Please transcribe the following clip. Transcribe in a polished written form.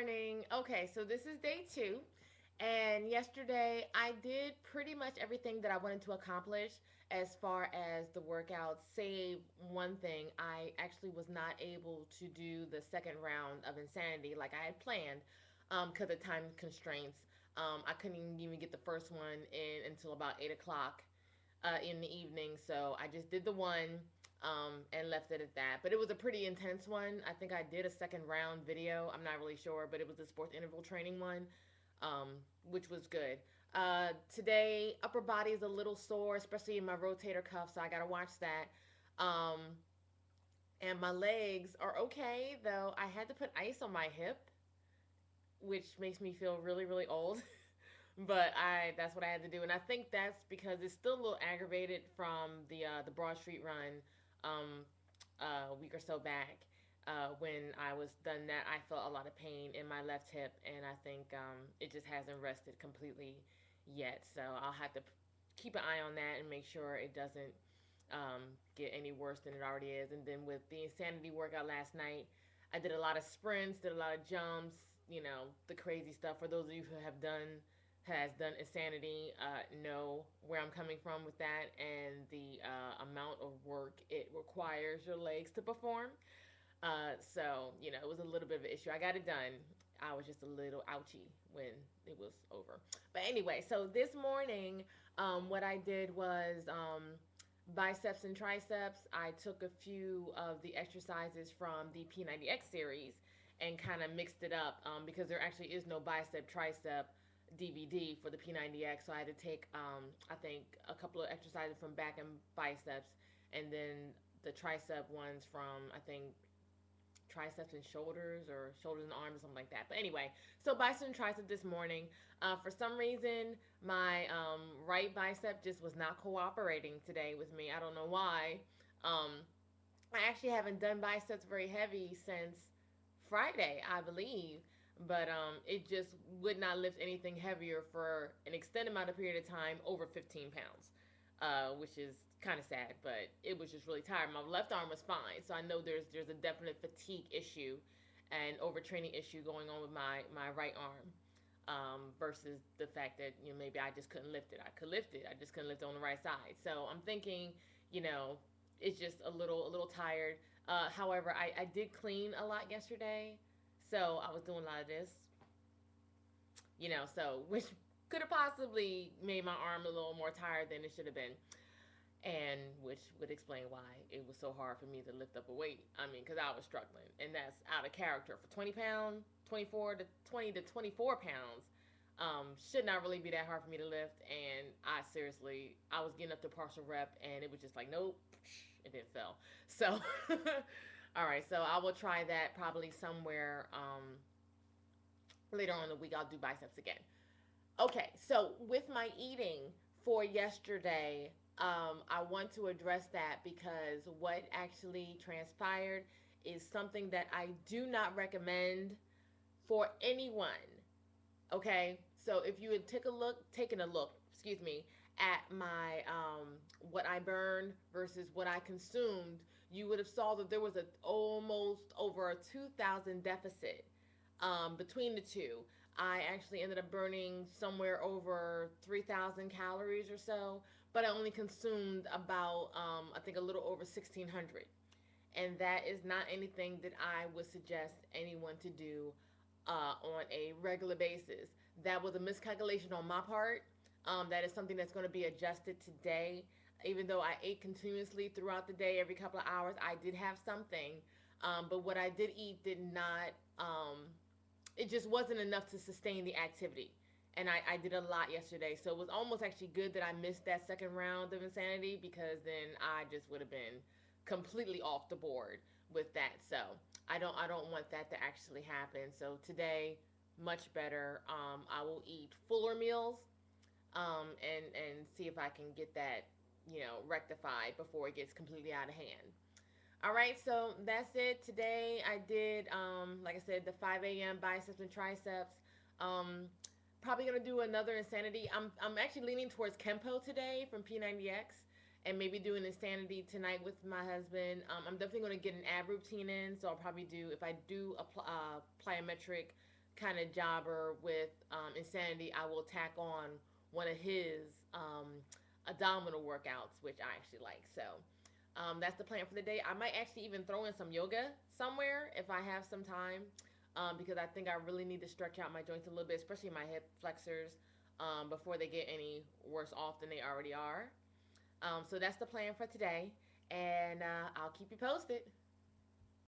morning. Okay, so this is day two. And yesterday I did pretty much everything that I wanted to accomplish as far as the workout, save one thing. I actually was not able to do the second round of Insanity like I had planned because of time constraints. I couldn't even get the first one in until about 8 o'clock in the evening. So I just did the one and left it at that. But it was a pretty intense one. I think I did a second round video. I'm not really sure, but it was the sports interval training one, which was good. Today, upper body is a little sore, especially in my rotator cuff, so I got to watch that. Um, and my legs are okay, though I had to put ice on my hip, which makes me feel really, really old. But I that's what I had to do, and I think that's because it's still a little aggravated from the Broad Street run um, a week or so back. When I was done that, I felt a lot of pain in my left hip, and I think it just hasn't rested completely yet. So I'll have to keep an eye on that and make sure it doesn't get any worse than it already is. And then with the Insanity workout last night, I did a lot of sprints, did a lot of jumps, the crazy stuff. For those of you who has done Insanity, know where I'm coming from with that and the amount of work it requires your legs to perform. So, it was a little bit of an issue. I got it done. I was just a little ouchy when it was over. But anyway, so this morning, what I did was biceps and triceps. I took a few of the exercises from the P90X series and kind of mixed it up because there actually is no bicep tricep DVD for the P90X. So I had to take, I think, a couple of exercises from back and biceps, and then the tricep ones from, I think, triceps and shoulders, or shoulders and arms, or something like that. But anyway, so bicep and tricep this morning. For some reason, my right bicep just was not cooperating today with me. I don't know why. Um, I actually haven't done biceps very heavy since Friday, I believe. But it just would not lift anything heavier for an extended amount of period of time over 15 pounds, which is kind of sad. But it was just really tired. My left arm was fine, so I know there's a definite fatigue issue and overtraining issue going on with my right arm. Versus the fact that maybe I just couldn't lift it. I could lift it. I just couldn't lift it on the right side. So I'm thinking, you know, it's just a little tired. However, I did clean a lot yesterday, so I was doing a lot of this, so which could have possibly made my arm a little more tired than it should have been, and which would explain why it was so hard for me to lift up a weight. I mean, because I was struggling, and that's out of character for 20 pounds, 24 pounds. Should not really be that hard for me to lift, and I was getting up to partial rep, and it was just like, nope, and then fell. So, all right, so I will try that probably somewhere later on in the week. I'll do biceps again. Okay, so with my eating for yesterday, I want to address that because what actually transpired is something that I do not recommend for anyone. Okay, so if you had taken a look, excuse me, at my what I burned versus what I consumed, you would have saw that there was a almost over a 2,000 deficit between the two. I actually ended up burning somewhere over 3,000 calories or so, but I only consumed about I think a little over 1,600, and that is not anything that I would suggest anyone to do on a regular basis. That was a miscalculation on my part. That is something that's going to be adjusted today. Even though I ate continuously throughout the day, every couple of hours, I did have something. But what I did eat did not, it just wasn't enough to sustain the activity. And I did a lot yesterday. So it was almost actually good that I missed that second round of Insanity, because then I just would have been completely off the board with that. So I don't want that to actually happen. So today, much better. I will eat fuller meals, and see if I can get that, rectified before it gets completely out of hand. All right, so that's it. Today I did, like I said, the 5 a.m. biceps and triceps. Um, Probably gonna do another Insanity. I'm actually leaning towards Kempo today from P90X, and maybe do an Insanity tonight with my husband. I'm definitely gonna get an ab routine in, so I'll probably do, if I do a plyometric kind of jobber with Insanity, I will tack on one of his abdominal workouts, which I actually like. So that's the plan for the day. I might actually even throw in some yoga somewhere if I have some time, because I think I really need to stretch out my joints a little bit, especially my hip flexors, before they get any worse off than they already are. So that's the plan for today, and I'll keep you posted.